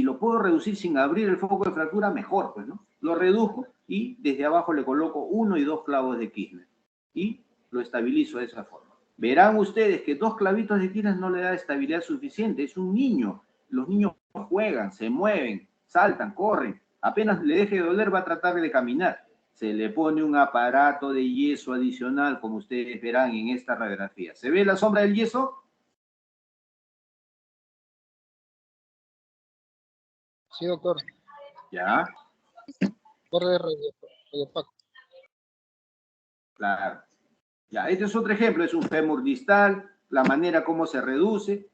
lo puedo reducir sin abrir el foco de fractura, mejor, pues, ¿no? Lo redujo y desde abajo le coloco 1 y 2 clavos de Kirchner y lo estabilizo de esa forma. Verán ustedes que 2 clavitos de Kirchner no le da estabilidad suficiente. Es un niño. Los niños juegan, se mueven, saltan, corren. Apenas le deje de doler, va a tratar de caminar. Se le pone un aparato de yeso adicional, como ustedes verán en esta radiografía. ¿Se ve la sombra del yeso? Sí, doctor. Ya, Borde radiopaco. claro. Ya, este es otro ejemplo. Es un fémur distal, la manera como se reduce.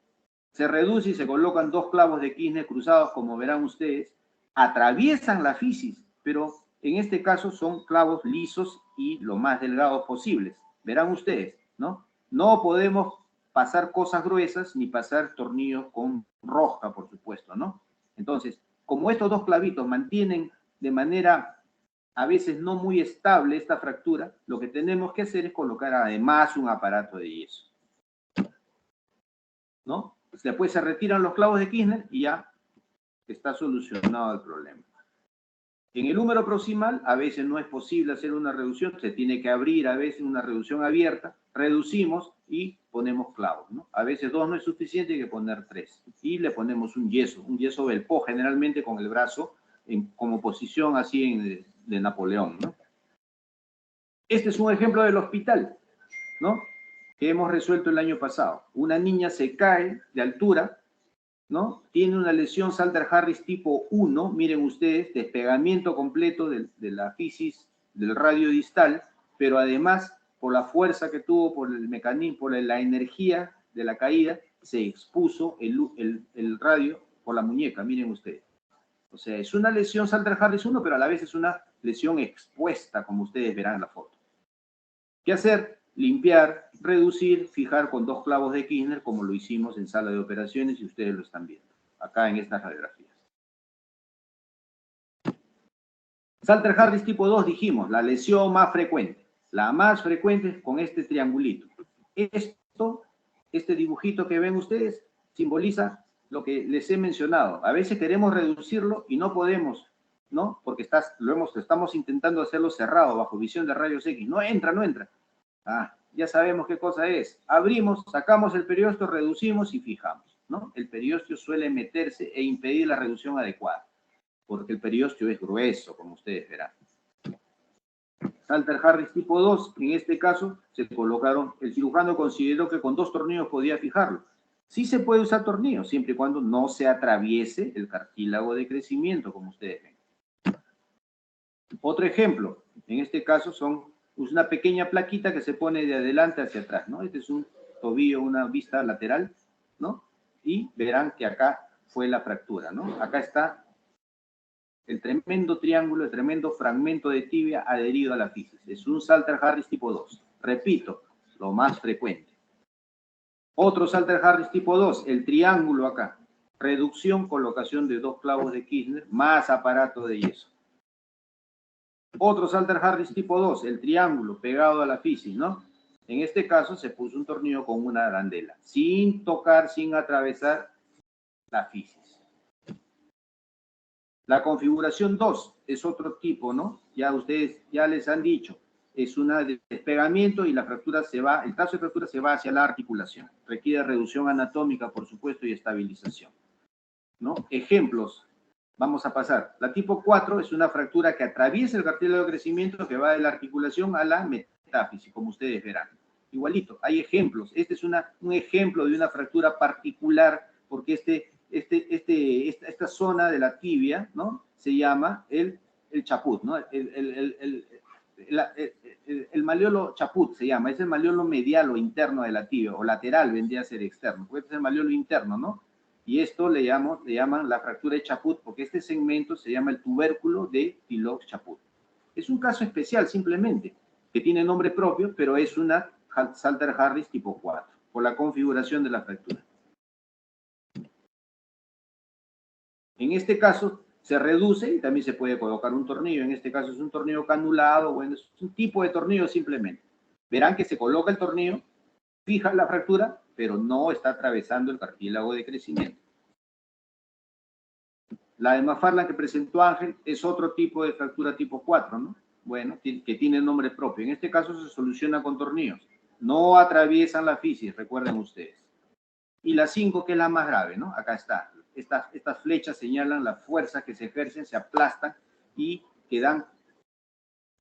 Se reduce y se colocan 2 clavos de Kirchner cruzados, como verán ustedes. Atraviesan la fisis, pero en este caso son clavos lisos y lo más delgados posibles. Verán ustedes, ¿no? No podemos pasar cosas gruesas ni pasar tornillos con rosca, por supuesto, ¿no? Entonces, como estos 2 clavitos mantienen de manera a veces no muy estable esta fractura, lo que tenemos que hacer es colocar además un aparato de yeso, ¿no? Después se retiran los clavos de Kirchner y ya está solucionado el problema. En el húmero proximal a veces no es posible hacer una reducción, se tiene que abrir a veces una reducción abierta, reducimos y ponemos clavos, ¿no? A veces 2 no es suficiente, hay que poner 3. Y le ponemos un yeso Belpó, generalmente con el brazo como posición así de Napoleón, ¿no? Este es un ejemplo del hospital, ¿no? Que hemos resuelto el año pasado. Una niña se cae de altura, ¿no? Tiene una lesión Salter-Harris tipo 1, miren ustedes, despegamiento completo de la fisis del radio distal, pero además, por la fuerza que tuvo, por el mecanismo, por la energía de la caída, se expuso el radio por la muñeca, miren ustedes. O sea, es una lesión Salter-Harris 1, pero a la vez es una lesión expuesta, como ustedes verán en la foto. ¿Qué hacer? Limpiar, reducir, fijar con 2 clavos de Kirchner, como lo hicimos en sala de operaciones y ustedes lo están viendo, acá en estas radiografías. Salter-Harris tipo 2 dijimos, la lesión más frecuente. La más frecuente es con este triangulito. Este dibujito que ven ustedes, simboliza lo que les he mencionado. A veces queremos reducirlo y no podemos, ¿no? Porque estamos intentando hacerlo cerrado, bajo visión de rayos X. No entra, no entra. Ah, ya sabemos qué cosa es. Abrimos, sacamos el periósteo, reducimos y fijamos, ¿no? El periósteo suele meterse e impedir la reducción adecuada, porque el periósteo es grueso, como ustedes verán. Salter-Harris tipo 2, en este caso, se colocaron, el cirujano consideró que con 2 tornillos podía fijarlo. Sí se puede usar tornillos, siempre y cuando no se atraviese el cartílago de crecimiento, como ustedes ven. Otro ejemplo, en este caso es una pequeña plaquita que se pone de adelante hacia atrás, ¿no? Este es un tobillo, una vista lateral, ¿no? Y verán que acá fue la fractura, ¿no? Acá está el tremendo triángulo, el tremendo fragmento de tibia adherido a la fisis. Es un Salter-Harris tipo 2. Repito, lo más frecuente. Otro Salter-Harris tipo 2, el triángulo acá. Reducción, colocación de 2 clavos de Kirchner, más aparato de yeso. Otro Salter-Harris tipo 2, el triángulo pegado a la fisis, ¿no? En este caso se puso un tornillo con una arandela, sin tocar, sin atravesar la fisis. La configuración 2 es otro tipo, ¿no? Ya ustedes ya les han dicho, es un despegamiento y la fractura se va, el caso de fractura se va hacia la articulación. Requiere reducción anatómica, por supuesto, y estabilización, ¿no? Ejemplos. Vamos a pasar. La tipo 4 es una fractura que atraviesa el cartílago de crecimiento que va de la articulación a la metáfisis, como ustedes verán. Igualito, hay ejemplos. Este es un ejemplo de una fractura particular porque esta zona de la tibia, ¿no? Se llama el chaput, ¿no? El maleolo chaput se llama, es el maleolo medial o interno de la tibia, o lateral vendría a ser externo, puede ser el maleolo interno, ¿no? Y esto le llaman la fractura de Chaput, porque este segmento se llama el tubérculo de Tillaux-Chaput. Es un caso especial, simplemente, que tiene nombre propio, pero es una Salter-Harris tipo 4, por la configuración de la fractura. En este caso, se reduce y también se puede colocar un tornillo. En este caso es un tornillo canulado, bueno, es un tipo de tornillo simplemente. Verán que se coloca el tornillo, fija la fractura, pero no está atravesando el cartílago de crecimiento. La de McFarland que presentó Ángel es otro tipo de fractura tipo 4, ¿no? Bueno, que tiene nombre propio. En este caso se soluciona con tornillos. no atraviesan la fisis, recuerden ustedes. Y la 5, que es la más grave, ¿no? Acá está. Estas flechas señalan las fuerzas que se ejercen, se aplastan y quedan,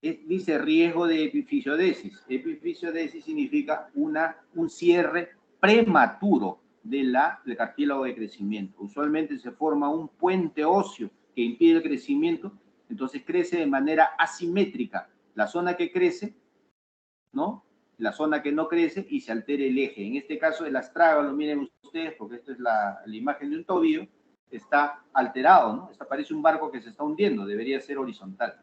dice riesgo de epifisiodesis. Epifisiodesis significa un cierre prematuro del cartílago de crecimiento. Usualmente se forma un puente óseo que impide el crecimiento, entonces crece de manera asimétrica. La zona que crece, ¿no? La zona que no crece y se altera el eje. En este caso el astrágalo, miren ustedes, porque esto es la imagen de un tobillo, está alterado, ¿no? Esta parece un barco que se está hundiendo, debería ser horizontal.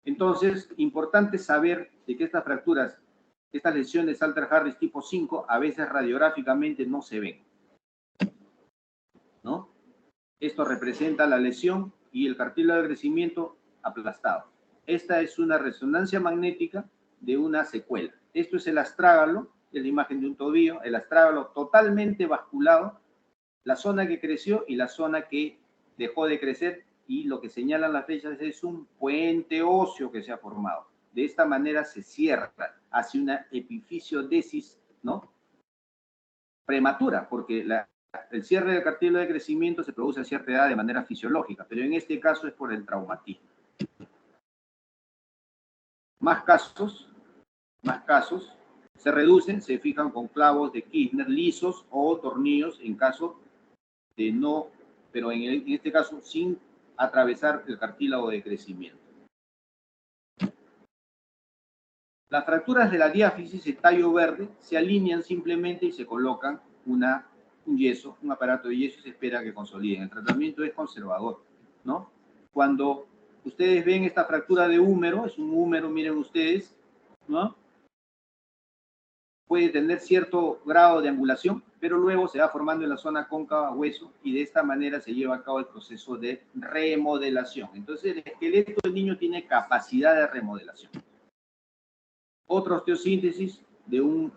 Entonces, importante saber de que estas fracturas, estas lesiones Salter-Harris tipo 5, a veces radiográficamente no se ven, ¿no? Esto representa la lesión y el cartílago de crecimiento aplastado. Esta es una resonancia magnética de una secuela. Esto es el astrágalo, es la imagen de un tobillo, el astrágalo totalmente basculado, la zona que creció y la zona que dejó de crecer, y lo que señalan las flechas es un puente óseo que se ha formado. De esta manera se cierra, hace una epifisiodesis, ¿no? Prematura, porque el cierre del cartílago de crecimiento se produce a cierta edad de manera fisiológica, pero en este caso es por el traumatismo. Más casos se reducen, se fijan con clavos de Kirchner lisos o tornillos en caso de no, pero en este caso sin atravesar el cartílago de crecimiento. Las fracturas de la diáfisis de tallo verde se alinean simplemente y se colocan un yeso, un aparato de yeso, y se espera que consoliden. El tratamiento es conservador, ¿no? Cuando ustedes ven esta fractura de húmero, es un húmero, miren ustedes, ¿no? Puede tener cierto grado de angulación, pero luego se va formando en la zona cóncava hueso y de esta manera se lleva a cabo el proceso de remodelación. Entonces el esqueleto del niño tiene capacidad de remodelación. Otra osteosíntesis de un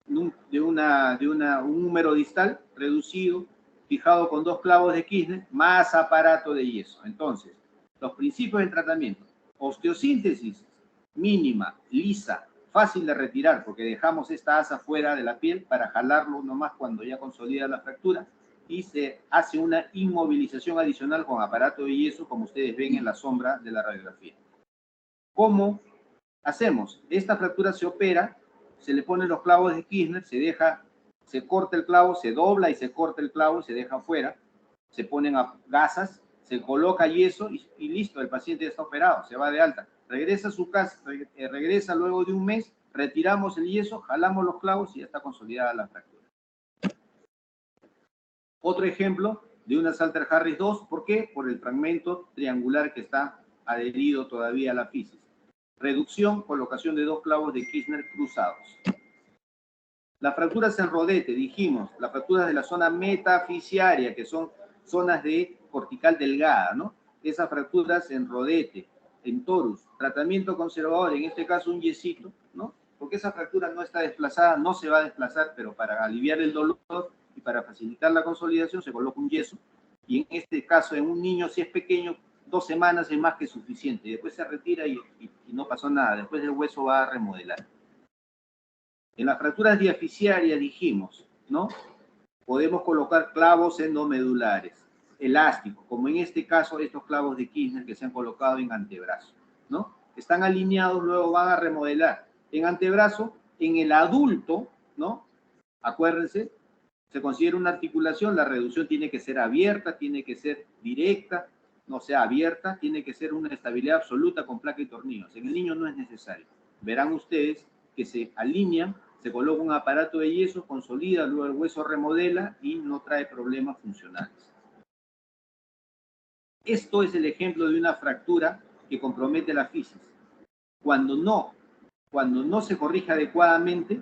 húmero distal reducido, fijado con 2 clavos de Kirchner, más aparato de yeso. Entonces, los principios del tratamiento: osteosíntesis mínima, lisa, fácil de retirar, porque dejamos esta asa fuera de la piel para jalarlo nomás cuando ya consolida la fractura, y se hace una inmovilización adicional con aparato de yeso, como ustedes ven en la sombra de la radiografía. ¿Cómo hacemos? Esta fractura se opera, se le ponen los clavos de Kirchner, se corta el clavo, se dobla y se corta el clavo, se deja fuera, se ponen gasas, se coloca yeso y listo, el paciente ya está operado, se va de alta. Regresa a su casa, regresa luego de un mes, retiramos el yeso, jalamos los clavos y ya está consolidada la fractura. Otro ejemplo de una Salter-Harris 2, ¿por qué? Por el fragmento triangular que está adherido todavía a la fisis. Reducción, colocación de 2 clavos de Kirchner cruzados. Las fracturas en rodete, dijimos, las fracturas de la zona metafisiaria, que son zonas de cortical delgada, ¿no? Esas fracturas en rodete, en torus, tratamiento conservador, en este caso un yesito, ¿no? Porque esa fractura no está desplazada, no se va a desplazar, pero para aliviar el dolor y para facilitar la consolidación se coloca un yeso. Y en este caso, en un niño, si es pequeño, 2 semanas es más que suficiente. Después se retira y no pasó nada. Después el hueso va a remodelar. En las fracturas diafisiarias dijimos, ¿no? Podemos colocar clavos endomedulares, elásticos, como en este caso estos clavos de Kirchner que se han colocado en antebrazo, ¿no? Están alineados, luego van a remodelar. En antebrazo, en el adulto, ¿no? Acuérdense, se considera una articulación, la reducción tiene que ser abierta, tiene que ser directa, no sea abierta, tiene que ser una estabilidad absoluta con placa y tornillos. En el niño no es necesario. Verán ustedes que se alinean, se coloca un aparato de yeso, consolida, luego el hueso remodela y no trae problemas funcionales. Esto es el ejemplo de una fractura que compromete la fisis. Cuando no se corrige adecuadamente,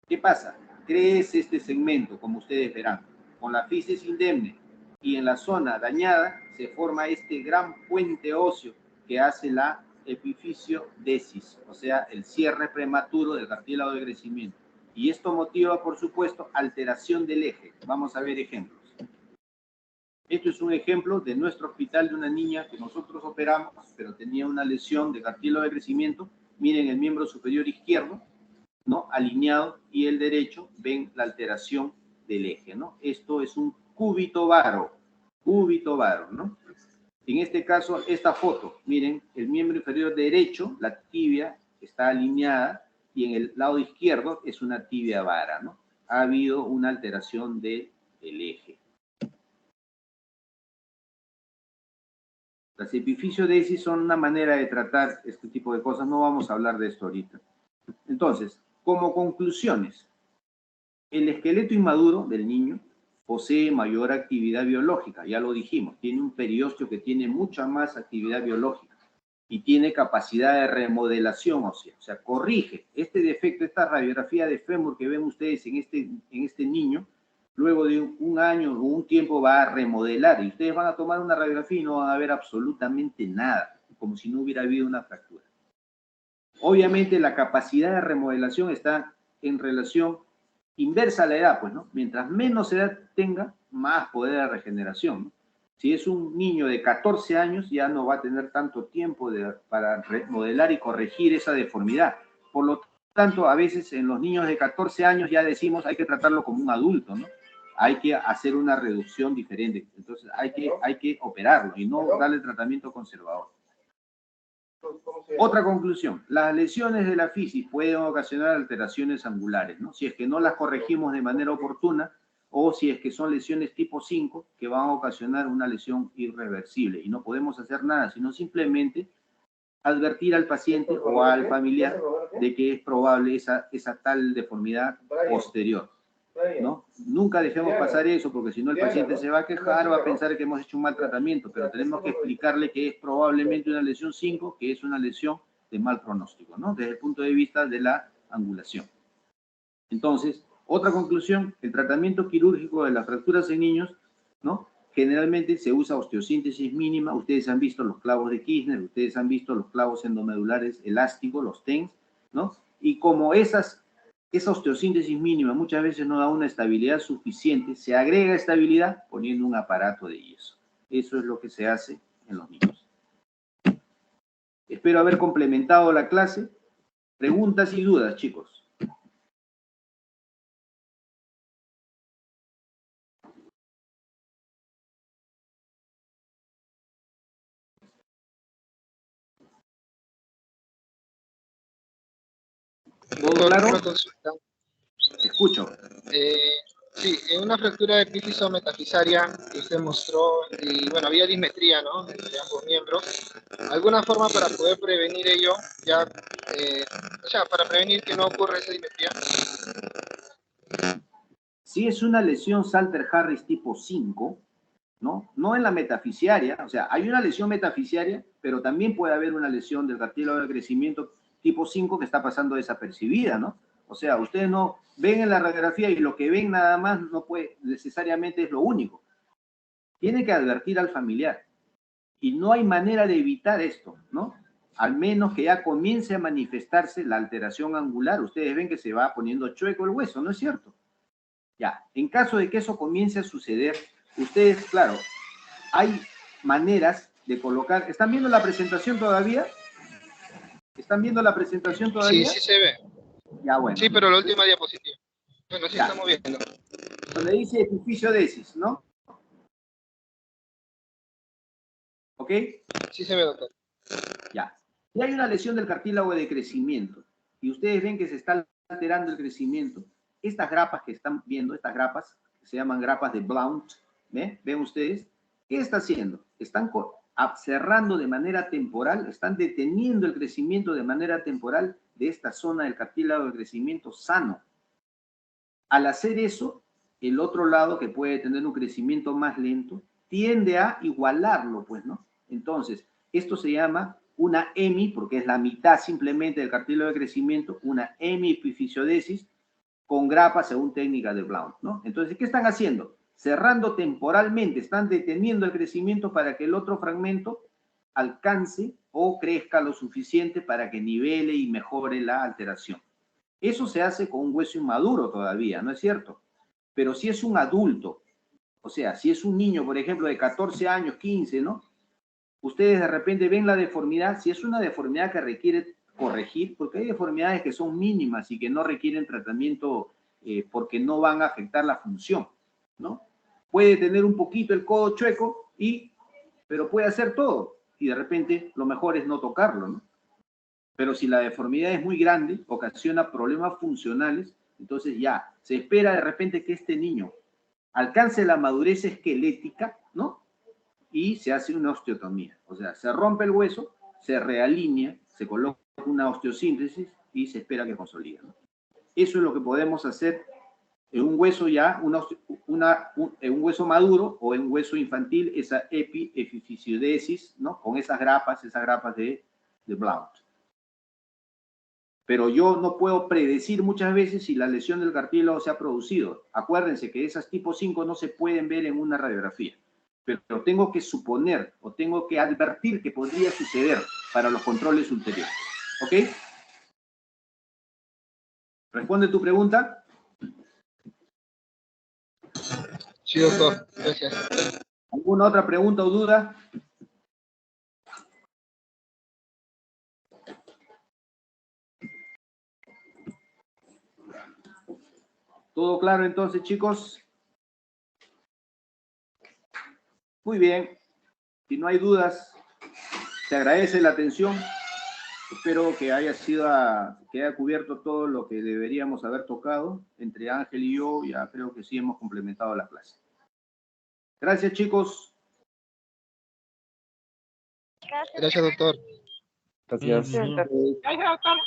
¿qué pasa? Crece este segmento, como ustedes verán, con la fisis indemne, y en la zona dañada se forma este gran puente óseo que hace la epifisiodesis, o sea, el cierre prematuro del cartílago de crecimiento. Y esto motiva, por supuesto, alteración del eje. Vamos a ver ejemplos. Esto es un ejemplo de nuestro hospital de una niña que nosotros operamos, pero tenía una lesión de cartílago de crecimiento. Miren el miembro superior izquierdo, ¿no? Alineado, y el derecho, ven la alteración del eje, ¿no? Esto es un cúbito varo, ¿no? En este caso, esta foto, miren, el miembro inferior derecho, la tibia, está alineada, y en el lado izquierdo es una tibia vara, ¿no? Ha habido una alteración del eje. Las epifisiodisis son una manera de tratar este tipo de cosas. No vamos a hablar de esto ahorita. Entonces, como conclusiones, el esqueleto inmaduro del niño posee mayor actividad biológica, ya lo dijimos, tiene un periósteo que tiene mucha más actividad biológica y tiene capacidad de remodelación ósea, o sea, corrige este defecto, esta radiografía de fémur que ven ustedes en este niño, luego de un año o un tiempo va a remodelar, y ustedes van a tomar una radiografía y no van a ver absolutamente nada, como si no hubiera habido una fractura. Obviamente la capacidad de remodelación está en relación inversa a la edad, pues, ¿no? Mientras menos edad tenga, más poder de regeneración, ¿no? Si es un niño de 14 años, ya no va a tener tanto tiempo para remodelar y corregir esa deformidad. Por lo tanto, a veces en los niños de 14 años ya decimos hay que tratarlo como un adulto, ¿no? Hay que hacer una reducción diferente. Entonces hay que operarlo y no darle tratamiento conservador. Otra conclusión, las lesiones de la fisis pueden ocasionar alteraciones angulares, ¿no? Si es que no las corregimos de manera oportuna, o si es que son lesiones tipo 5 que van a ocasionar una lesión irreversible, y no podemos hacer nada, sino simplemente advertir al paciente o al familiar de que es probable esa tal deformidad posterior, ¿no? Nunca dejemos pasar eso, porque si no el paciente se va a quejar, va a pensar que hemos hecho un mal tratamiento, pero tenemos que explicarle que es probablemente una lesión 5, que es una lesión de mal pronóstico, ¿no? Desde el punto de vista de la angulación. Entonces, otra conclusión, el tratamiento quirúrgico de las fracturas en niños, ¿no? Generalmente se usa osteosíntesis mínima. Ustedes han visto los clavos de Kirchner, ustedes han visto los clavos endomedulares elásticos, los TENS, ¿no? Y como esa osteosíntesis mínima muchas veces no da una estabilidad suficiente, se agrega estabilidad poniendo un aparato de yeso. Eso es lo que se hace en los niños. Espero haber complementado la clase. Preguntas y dudas, chicos. ¿Todo claro? Una consulta. Escucho. Sí, en una fractura de epífisis metafisaria que usted mostró, y bueno, había dismetría, ¿no? Entre ambos miembros. ¿Alguna forma para poder prevenir ello? Ya, o sea, para prevenir que no ocurra esa dismetría. Si es una lesión Salter-Harris tipo 5, ¿no? No en la metafisiaria, o sea, hay una lesión metafisiaria, pero también puede haber una lesión del cartílago de crecimiento tipo 5 que está pasando desapercibida, ¿no? O sea, ustedes no ven en la radiografía y lo que ven nada más no puede, necesariamente es lo único. Tiene que advertir al familiar. Y no hay manera de evitar esto, ¿no? Al menos que ya comience a manifestarse la alteración angular. Ustedes ven que se va poniendo chueco el hueso, ¿no es cierto? Ya, en caso de que eso comience a suceder, ustedes, claro, hay maneras de colocar... ¿Están viendo la presentación todavía? ¿Están viendo la presentación todavía? Sí, sí se ve. Ya, bueno. Sí, pero la última diapositiva. Bueno, sí Ya. estamos viendo. Donde dice epifisiodisis, ¿no? ¿Ok? Sí se ve, doctor. Ya. Y hay una lesión del cartílago de crecimiento, y ustedes ven que se está alterando el crecimiento. Estas grapas que están viendo, estas grapas, que se llaman grapas de Blount, ¿ven? ¿Ven ustedes? ¿Qué está haciendo? Están cerrando de manera temporal, están deteniendo el crecimiento de manera temporal de esta zona del cartílago de crecimiento sano. Al hacer eso, el otro lado, que puede tener un crecimiento más lento, tiende a igualarlo, pues, ¿no? Entonces, esto se llama una hemi, porque es la mitad simplemente del cartílago de crecimiento, una hemiepifisiodisis con grapas según técnica de Blount, ¿no? Entonces, ¿qué están haciendo? Cerrando temporalmente, están deteniendo el crecimiento para que el otro fragmento alcance o crezca lo suficiente para que nivele y mejore la alteración. Eso se hace con un hueso inmaduro todavía, ¿no es cierto? Pero si es un adulto O sea, si es un niño, por ejemplo, de 14 años, 15, ¿no? Ustedes de repente ven la deformidad, si es una deformidad que requiere corregir, porque hay deformidades que son mínimas y que no requieren tratamiento porque no van a afectar la función, ¿no? Puede tener un poquito el codo chueco, pero puede hacer todo, y de repente lo mejor es no tocarlo, ¿no? Pero si la deformidad es muy grande, ocasiona problemas funcionales, entonces ya, se espera de repente que este niño alcance la madurez esquelética, ¿no? Y se hace una osteotomía. O sea, se rompe el hueso, se realinea, se coloca una osteosíntesis y se espera que consolide, ¿no? Eso es lo que podemos hacer en un hueso ya, en un hueso maduro o en un hueso infantil, esa epifisiodisis, ¿no? Con esas grapas de Blount. Pero yo no puedo predecir muchas veces si la lesión del cartílago se ha producido. Acuérdense que esas tipo 5 no se pueden ver en una radiografía, pero tengo que suponer o tengo que advertir que podría suceder para los controles ulteriores. ¿Ok? ¿Responde tu pregunta? Sí, doctor. Gracias. ¿Alguna otra pregunta o duda? ¿Todo claro entonces, chicos? Muy bien. Si no hay dudas, te agradece la atención. Espero que haya cubierto todo lo que deberíamos haber tocado. Entre Ángel y yo, ya creo que sí hemos complementado la clase. Gracias, chicos. Gracias. Gracias, doctor. Gracias. Sí, profesor. Gracias, doctor.